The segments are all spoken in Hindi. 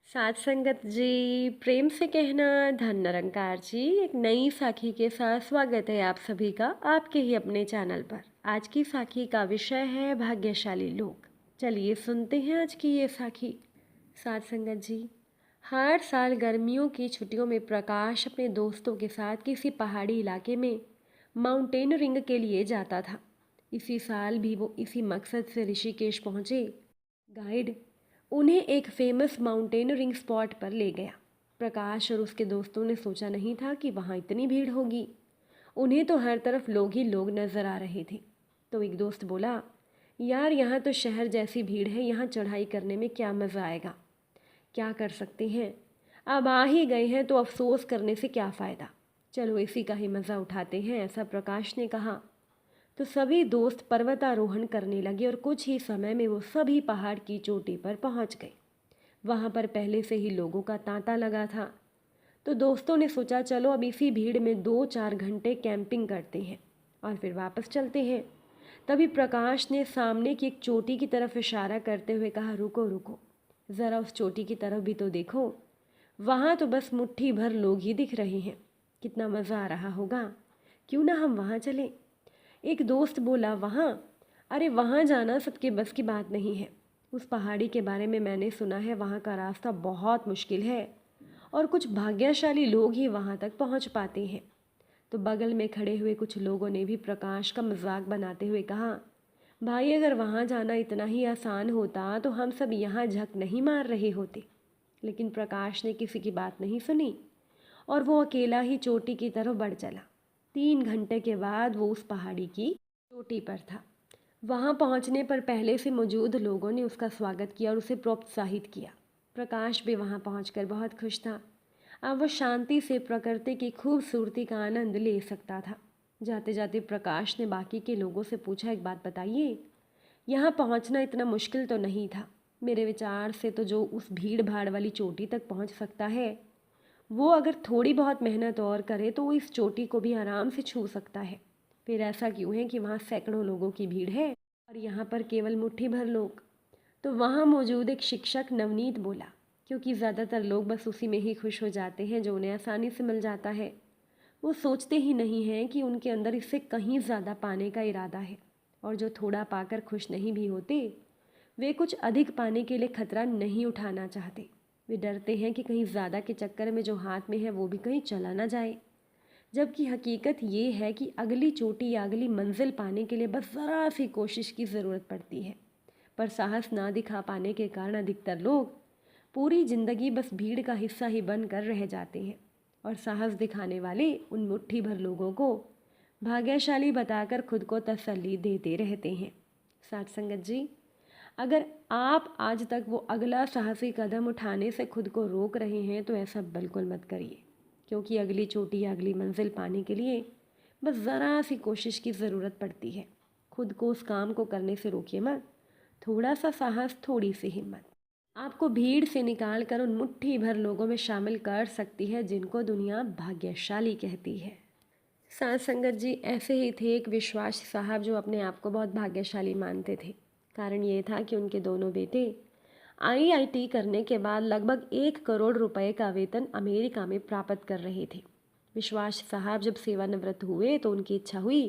साथ संगत जी, प्रेम से कहना धन निरंकार जी। एक नई साखी के साथ स्वागत है आप सभी का आपके ही अपने चैनल पर। आज की साखी का विषय है भाग्यशाली लोग। चलिए सुनते हैं आज की ये साखी। साथ संगत जी, हर साल गर्मियों की छुट्टियों में प्रकाश अपने दोस्तों के साथ किसी पहाड़ी इलाके में माउंटेनरिंग के लिए जाता था। इसी साल भी वो इसी मकसद से ऋषिकेश पहुंचे। गाइड उन्हें एक फेमस माउंटेनरिंग स्पॉट पर ले गया। प्रकाश और उसके दोस्तों ने सोचा नहीं था कि वहाँ इतनी भीड़ होगी। उन्हें तो हर तरफ लोग ही लोग नजर आ रहे थे। तो एक दोस्त बोला, यार यहाँ तो शहर जैसी भीड़ है, यहाँ चढ़ाई करने में क्या मज़ा आएगा। क्या कर सकते हैं, अब आ ही गए हैं तो अफसोस करने से क्या फ़ायदा। चलो इसी का ही मज़ा उठाते हैं, ऐसा प्रकाश ने कहा। तो सभी दोस्त पर्वतारोहण करने लगे और कुछ ही समय में वो सभी पहाड़ की चोटी पर पहुंच गए। वहां पर पहले से ही लोगों का तांता लगा था। तो दोस्तों ने सोचा चलो अब इसी भीड़ में 2-4 घंटे कैंपिंग करते हैं और फिर वापस चलते हैं। तभी प्रकाश ने सामने की एक चोटी की तरफ इशारा करते हुए कहा, रुको रुको, ज़रा उस चोटी की तरफ भी तो देखो। वहाँ तो बस मुट्ठी भर लोग ही दिख रहे हैं। कितना मज़ा आ रहा होगा, क्यों ना हम वहाँ चलें। एक दोस्त बोला, वहाँ? अरे वहाँ जाना सबके बस की बात नहीं है। उस पहाड़ी के बारे में मैंने सुना है, वहाँ का रास्ता बहुत मुश्किल है और कुछ भाग्यशाली लोग ही वहाँ तक पहुँच पाते हैं। तो बगल में खड़े हुए कुछ लोगों ने भी प्रकाश का मजाक बनाते हुए कहा, भाई अगर वहाँ जाना इतना ही आसान होता तो हम सब यहाँ झक नहीं मार रहे होते। लेकिन प्रकाश ने किसी की बात नहीं सुनी और वो अकेला ही चोटी की तरफ बढ़ चला। 3 घंटे के बाद वो उस पहाड़ी की चोटी पर था। वहाँ पहुँचने पर पहले से मौजूद लोगों ने उसका स्वागत किया और उसे प्रोत्साहित किया। प्रकाश भी वहाँ पहुँचकर बहुत खुश था। अब वो शांति से प्रकृति की खूबसूरती का आनंद ले सकता था। जाते जाते प्रकाश ने बाकी के लोगों से पूछा, एक बात बताइए, यहाँ पहुँचना इतना मुश्किल तो नहीं था। मेरे विचार से तो जो उस भीड़ भाड़ वाली चोटी तक पहुँच सकता है, वो अगर थोड़ी बहुत मेहनत और करे तो वो इस चोटी को भी आराम से छू सकता है। फिर ऐसा क्यों है कि वहाँ सैकड़ों लोगों की भीड़ है और यहाँ पर केवल मुट्ठी भर लोग। तो वहाँ मौजूद एक शिक्षक नवनीत बोला, क्योंकि ज़्यादातर लोग बस उसी में ही खुश हो जाते हैं जो उन्हें आसानी से मिल जाता है। वो सोचते ही नहीं हैं कि उनके अंदर इससे कहीं ज़्यादा पाने का इरादा है। और जो थोड़ा पाकर खुश नहीं भी होते, वे कुछ अधिक पाने के लिए खतरा नहीं उठाना चाहते। वे डरते हैं कि कहीं ज़्यादा के चक्कर में जो हाथ में है वो भी कहीं चला ना जाए। जबकि हकीकत ये है कि अगली चोटी या अगली मंजिल पाने के लिए बस ज़रा सी कोशिश की ज़रूरत पड़ती है। पर साहस ना दिखा पाने के कारण अधिकतर लोग पूरी ज़िंदगी बस भीड़ का हिस्सा ही बनकर रह जाते हैं और साहस दिखाने वाले उन मुट्ठी भर लोगों को भाग्यशाली बताकर खुद को तसल्ली देते रहते हैं। साथ संगत जी, अगर आप आज तक वो अगला साहसी कदम उठाने से खुद को रोक रहे हैं तो ऐसा बिल्कुल मत करिए, क्योंकि अगली चोटी या अगली मंजिल पाने के लिए बस ज़रा सी कोशिश की ज़रूरत पड़ती है। खुद को उस काम को करने से रोकिए मत। थोड़ा सा साहस, थोड़ी सी हिम्मत आपको भीड़ से निकाल कर उन मुट्ठी भर लोगों में शामिल कर सकती है जिनको दुनिया भाग्यशाली कहती है। साथ संगत जी, ऐसे ही थे एक विश्वास साहब जो अपने आप को बहुत भाग्यशाली मानते थे। कारण ये था कि उनके दोनों बेटे आईआईटी करने के बाद लगभग 1 करोड़ रुपए का वेतन अमेरिका में प्राप्त कर रहे थे। विश्वास साहब जब सेवानिवृत्त हुए तो उनकी इच्छा हुई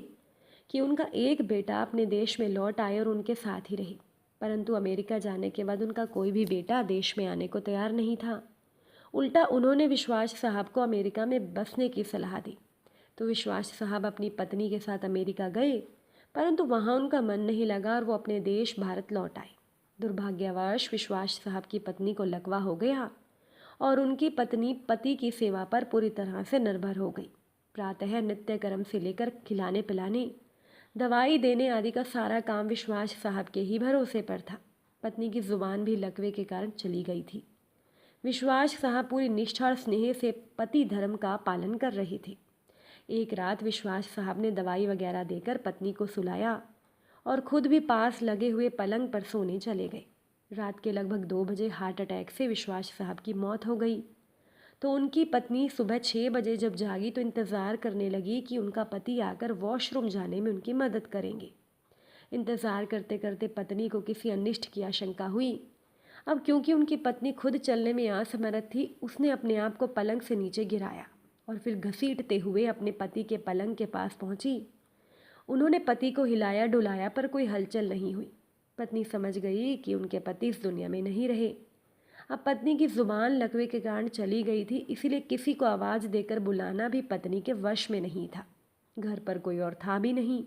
कि उनका एक बेटा अपने देश में लौट आए और उनके साथ ही रहे। परंतु अमेरिका जाने के बाद उनका कोई भी बेटा देश में आने को तैयार नहीं था। उल्टा उन्होंने विश्वास साहब को अमेरिका में बसने की सलाह दी। तो विश्वास साहब अपनी पत्नी के साथ अमेरिका गए, परंतु वहाँ उनका मन नहीं लगा और वो अपने देश भारत लौट आए। दुर्भाग्यवश विश्वास साहब की पत्नी को लकवा हो गया और उनकी पत्नी पति की सेवा पर पूरी तरह से निर्भर हो गई। प्रातः नित्य कर्म से लेकर खिलाने पिलाने, दवाई देने आदि का सारा काम विश्वास साहब के ही भरोसे पर था। पत्नी की जुबान भी लकवे के कारण चली गई थी। विश्वास साहब पूरी निष्ठा और स्नेह से पति धर्म का पालन कर रहे थे। एक रात विश्वास साहब ने दवाई वगैरह देकर पत्नी को सुलाया और खुद भी पास लगे हुए पलंग पर सोने चले गए। रात के लगभग 2 बजे हार्ट अटैक से विश्वास साहब की मौत हो गई। तो उनकी पत्नी सुबह 6 बजे जब जागी तो इंतज़ार करने लगी कि उनका पति आकर वॉशरूम जाने में उनकी मदद करेंगे। इंतज़ार करते करते पत्नी को किसी अनिष्ट की आशंका हुई। अब क्योंकि उनकी पत्नी खुद चलने में असमर्थ थी, उसने अपने आप को पलंग से नीचे गिराया और फिर घसीटते हुए अपने पति के पलंग के पास पहुंची। उन्होंने पति को हिलाया डुलाया पर कोई हलचल नहीं हुई। पत्नी समझ गई कि उनके पति इस दुनिया में नहीं रहे। अब पत्नी की जुबान लकवे के कारण चली गई थी, इसीलिए किसी को आवाज़ देकर बुलाना भी पत्नी के वश में नहीं था। घर पर कोई और था भी नहीं।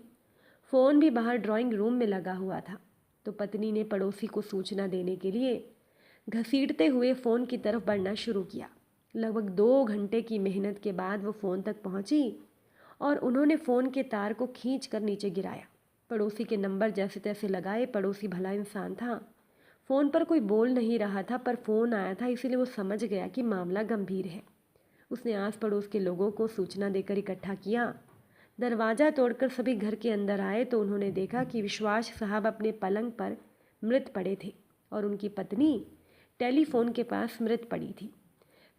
फ़ोन भी बाहर ड्राइंग रूम में लगा हुआ था। तो पत्नी ने पड़ोसी को सूचना देने के लिए घसीटते हुए फ़ोन की तरफ बढ़ना शुरू किया। लगभग 2 घंटे की मेहनत के बाद वो फ़ोन तक पहुंची और उन्होंने फ़ोन के तार को खींच कर नीचे गिराया। पड़ोसी के नंबर जैसे तैसे लगाए। पड़ोसी भला इंसान था। फ़ोन पर कोई बोल नहीं रहा था, पर फ़ोन आया था, इसीलिए वो समझ गया कि मामला गंभीर है। उसने आस पड़ोस के लोगों को सूचना देकर इकट्ठा किया। दरवाज़ा तोड़कर सभी घर के अंदर आए तो उन्होंने देखा कि विश्वास साहब अपने पलंग पर मृत पड़े थे और उनकी पत्नी टेलीफोन के पास मृत पड़ी थी।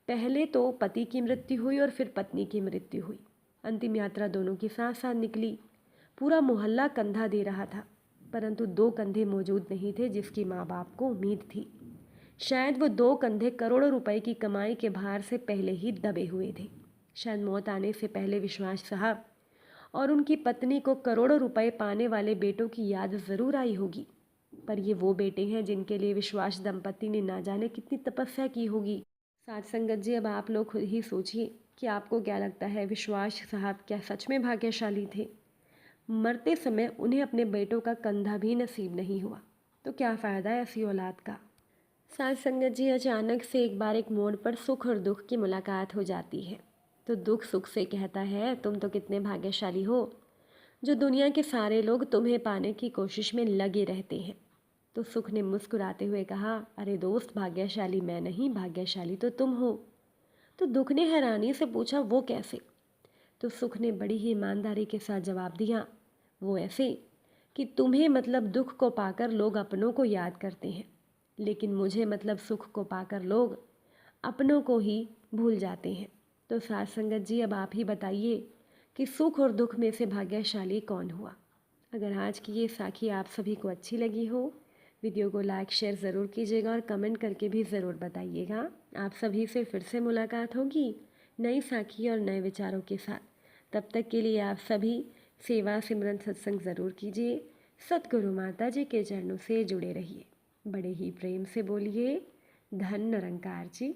पहले तो पति की मृत्यु हुई और फिर पत्नी की मृत्यु हुई। अंतिम यात्रा दोनों की साथ साथ निकली। पूरा मोहल्ला कंधा दे रहा था, परंतु 2 कंधे मौजूद नहीं थे जिसकी माँ बाप को उम्मीद थी। शायद वो 2 कंधे करोड़ों रुपए की कमाई के भार से पहले ही दबे हुए थे। शायद मौत आने से पहले विश्वास साहब और उनकी पत्नी को करोड़ों रुपए पाने वाले बेटों की याद ज़रूर आई होगी, पर ये वो बेटे हैं जिनके लिए विश्वास दंपति ने ना जाने कितनी तपस्या की होगी। साथ संगत जी, अब आप लोग खुद ही सोचिए कि आपको क्या लगता है, विश्वास साहब क्या सच में भाग्यशाली थे? मरते समय उन्हें अपने बेटों का कंधा भी नसीब नहीं हुआ, तो क्या फ़ायदा है ऐसी औलाद का। साथ संगत जी, अचानक से एक बार एक मोड़ पर सुख और दुख की मुलाकात हो जाती है। तो दुख सुख से कहता है, तुम तो कितने भाग्यशाली हो जो दुनिया के सारे लोग तुम्हें पाने की कोशिश में लगे रहते हैं। तो सुख ने मुस्कुराते हुए कहा, अरे दोस्त, भाग्यशाली मैं नहीं, भाग्यशाली तो तुम हो। तो दुख ने हैरानी से पूछा, वो कैसे? तो सुख ने बड़ी ही ईमानदारी के साथ जवाब दिया, वो ऐसे कि तुम्हें मतलब दुख को पाकर लोग अपनों को याद करते हैं, लेकिन मुझे मतलब सुख को पाकर लोग अपनों को ही भूल जाते हैं। तो साथ संगत जी, अब आप ही बताइए कि सुख और दुख में से भाग्यशाली कौन हुआ। अगर आज की ये साखी आप सभी को अच्छी लगी हो, वीडियो को लाइक शेयर ज़रूर कीजिएगा और कमेंट करके भी ज़रूर बताइएगा। आप सभी से फिर से मुलाकात होगी नई साखी और नए विचारों के साथ। तब तक के लिए आप सभी सेवा सिमरन सत्संग ज़रूर कीजिए। सतगुरु माता जी के चरणों से जुड़े रहिए। बड़े ही प्रेम से बोलिए, धन निरंकार जी।